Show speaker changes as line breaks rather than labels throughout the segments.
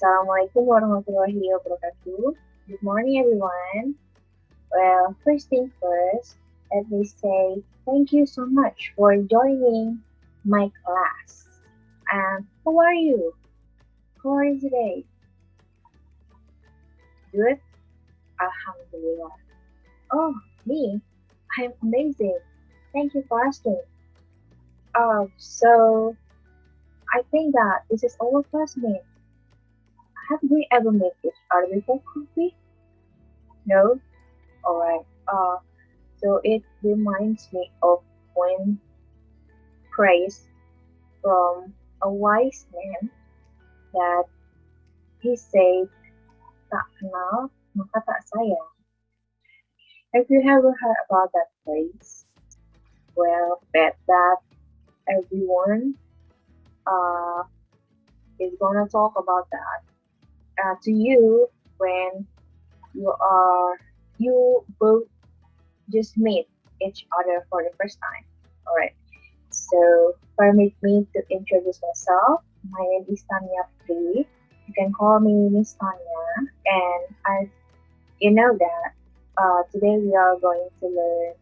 Assalamualaikum warahmatullahi wabarakatuh. Good morning, everyone. Well, first thing first, let me say thank you so much for joining my class. How are you? How are you today? Good? Alhamdulillah. Oh, me? I'm amazing. Thank you for asking. So I think that this is our first meet. Have we ever met each other before, could? No? Alright. So it reminds me of one phrase from a wise man that he said, tak kenal maka tak sayang. Have you ever heard about that phrase? Well, bet that everyone uh, is gonna talk about that to you when you both just meet each other for the first time. Alright. So permit me to introduce myself. My name is Tania Putri. You can call me Miss Tanya. And you know that today we are going to learn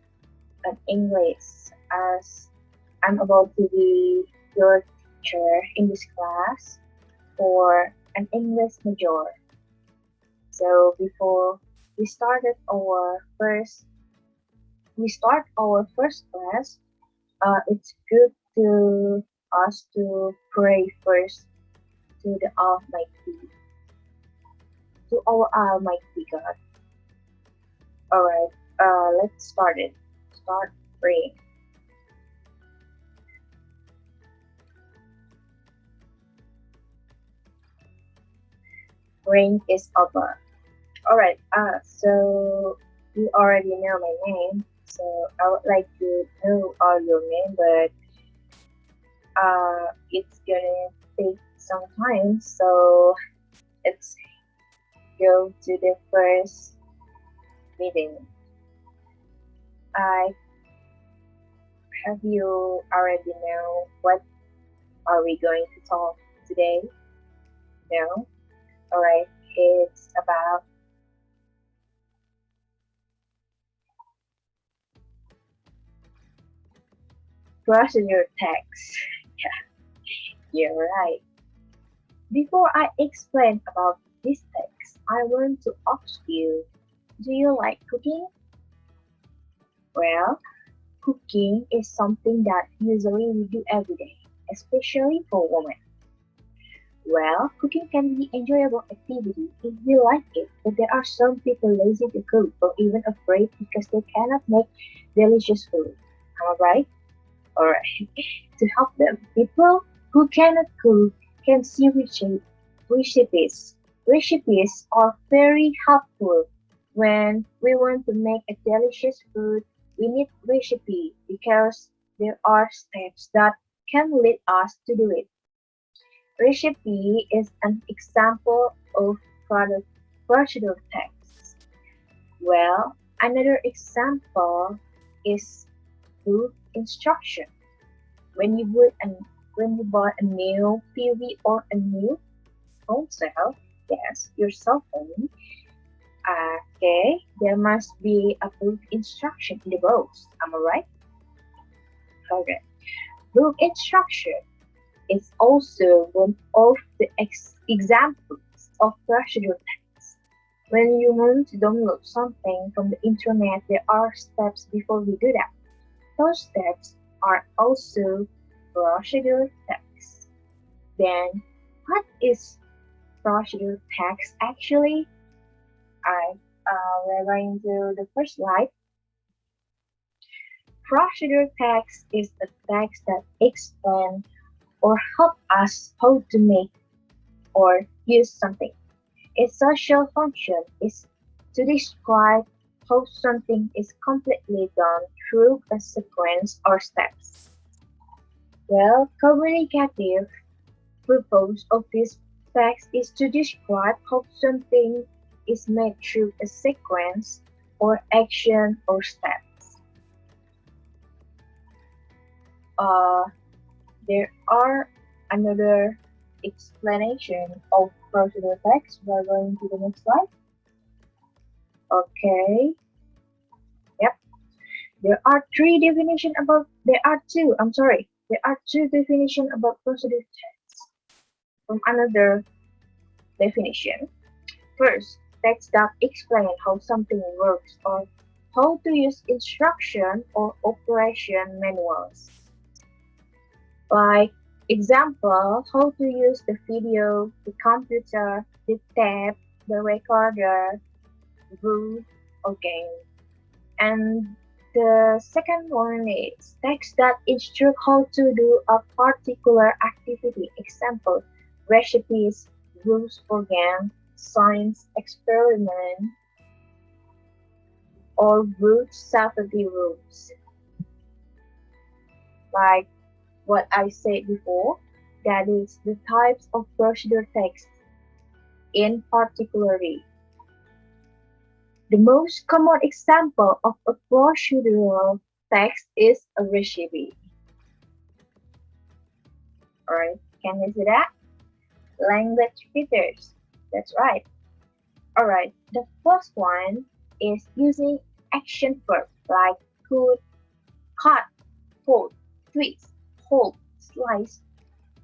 an English as I'm about to be your teacher in this class for an English major. So before we started we start our first class, it's good to us to pray first to the Almighty, to our Almighty God. Alright, let's start it. Start praying. Praying is over. Alright, so you already know my name, so I would like to know all your name, but it's gonna take some time, so let's go to the first meeting. I have you already know what are we going to talk today? No? Alright, it's about procedure text. Yeah, you're right. Before I explain about this text, I want to ask you, do you like cooking? Well, cooking is something that usually we do every day, especially for women. Well, cooking can be enjoyable activity if we like it, but there are some people lazy to cook or even afraid because they cannot make delicious food. Am I right? Alright. To help them, people who cannot cook can see recipes. Recipes are very helpful when we want to make a delicious food. We need recipe because there are steps that can lead us to do it. Recipe is an example of product procedure text. Well, another example is book instruction. When you buy a new TV or a new phone cell, yes, your cell phone, okay, there must be a book instruction in the box. Am I right? Okay. Book instruction is also one of the examples of procedure text. When you want to download something from the internet, there are steps before we do that. Those steps are also procedure text. Then, what is procedure text actually? We're going to the first slide. Procedure text is a text that explains or help us how to make or use something. Its social function is to describe how something is completely done through a sequence or steps. Well, communicative purpose of this text is to describe how something is made through a sequence or action or steps. There are another explanation of procedure text. We're going to the next slide. Okay. Yep. There are two definitions about procedure text from another definition. First, text that explain how something works or how to use instruction or operation manuals. Like example, how to use the video, the computer, the tape, the recorder, root, okay. And the second one is text that instruct how to do a particular activity. Example, recipes, rules for game, science experiment, or root safety rules. Like what I said before, that is the types of procedure text. In particularly, the most common example of a procedural text is a recipe. Alright, can you see that? Language features. That's right. Alright, the first one is using action verbs like could, cut, fold, twist, hold, slice,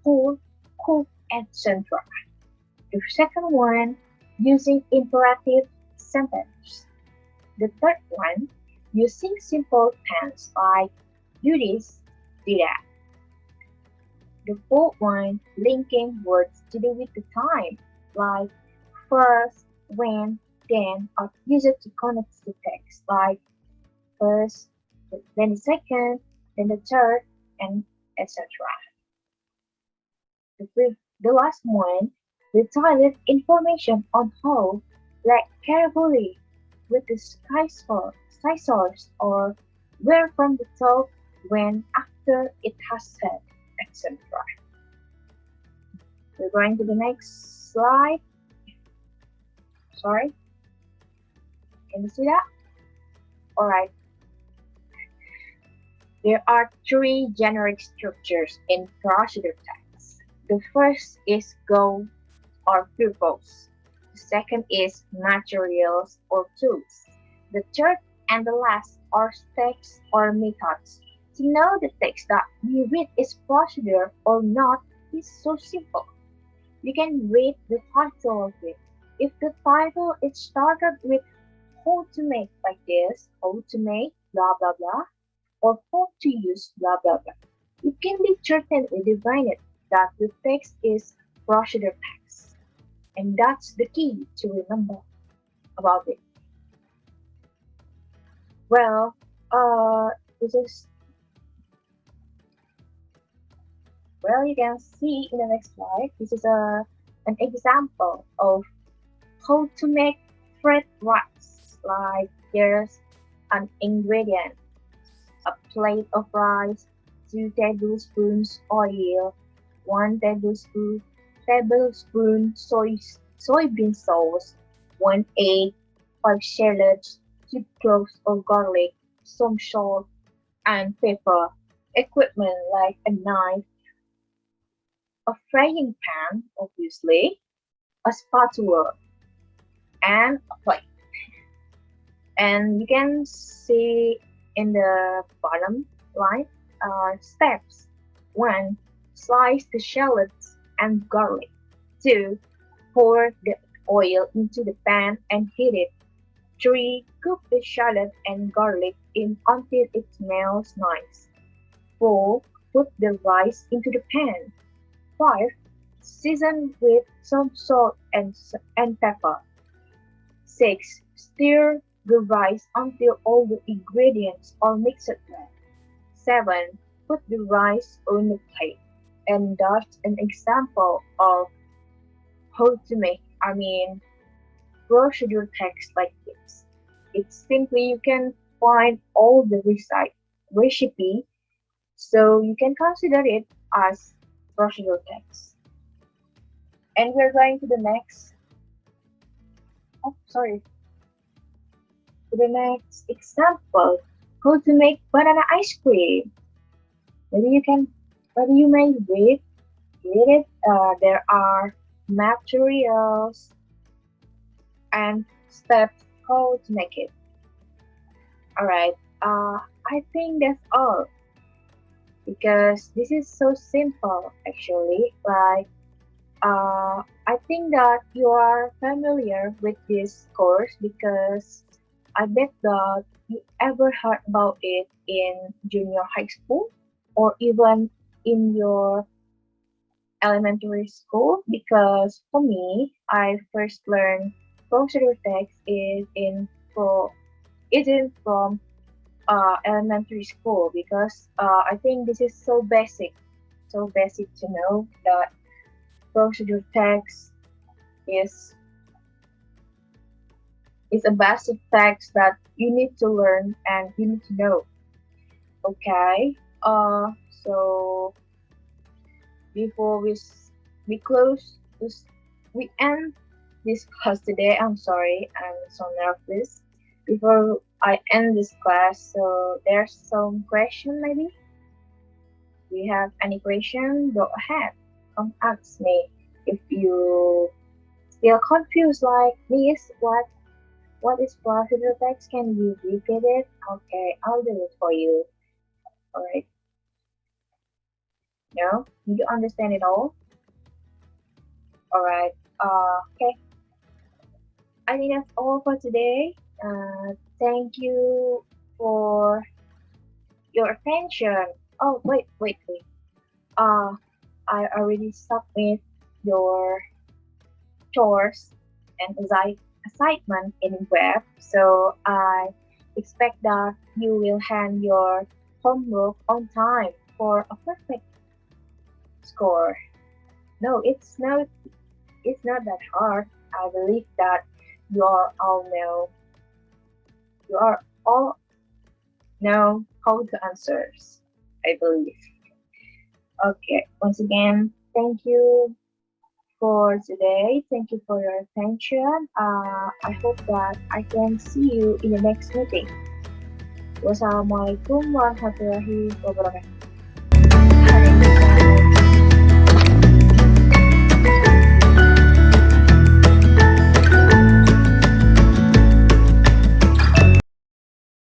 hold, cook, etc. The second one, using imperative sentence. The third one, using simple tense like do this, do that. The fourth one, linking words to do with the time, like first, when, then, or use it to connect the text, like first, then the second, then the third, and etc. The last one, detailed information on how, like carefully, with the scissors or where from the top, when, after it has said, etc. We're going to the next slide. Sorry. Can you see that? Alright. There are three generic structures in procedure text. The first is goal or purpose. The second is materials or tools. The third and the last are steps or methods. To know the text that we read is procedure or not is so simple. You can read the title of it. If the title is started with how to make like this, how to make blah blah blah, or how to use blah blah blah, it can be certainly divined that the text is procedure text. And that's the key to remember about it. Well, this is you can see in the next slide. This is an example of how to make fried rice. Like there's an ingredient, a plate of rice, 2 tablespoons oil, 1 tablespoon soybean sauce, 1 egg, 5 shallots, 2 cloves of garlic, some salt and pepper, equipment like a knife, a frying pan, obviously, a spatula, and a plate. And you can see in the bottom line steps. 1. Slice the shallots and garlic. 2. Pour the oil into the pan and heat it. 3. Cook the shallot and garlic in until it smells nice. 4. Put the rice into the pan. 5. Season with some salt and pepper. 6. Stir the rice until all the ingredients are mixed well. 7. Put the rice on the plate. And that's an example of how to make, procedure text like this. It's simply you can find all the recipe, so you can consider it as procedure text. And we're going to the next. To the next example, how to make banana ice cream. Maybe you may read it. There are materials, and steps how to make it. Alright, I think that's all because this is so simple actually. I think that you are familiar with this course because I bet that you ever heard about it in junior high school or even in your elementary school because for me, I first learned procedure text pro is in from elementary school because I think this is so basic to know that procedure text is is a basic text that you need to learn and you need to know. Okay. So before we close this, we end this class today. I'm sorry, I'm so nervous. Before I end this class, so there's some question maybe. Do you have any question? Go ahead. Come ask me. If you still confused like this, what is procedure text? Can you repeat it? Okay, I'll do it for you. Alright. No? Did you understand it all? Alright. Okay. I think that's all for today. Thank you for your attention. Oh, wait. Uh, I already submit your chores and assignment in web, so I expect that you will hand your homework on time for a perfect score. No, it's not that hard. I believe that you are all know you are all know how to answers. I believe. Okay, once again, thank you for today. Thank you for your attention. I hope that I can see you in the next meeting. Wassalamualaikum warahmatullahi wabarakatuh.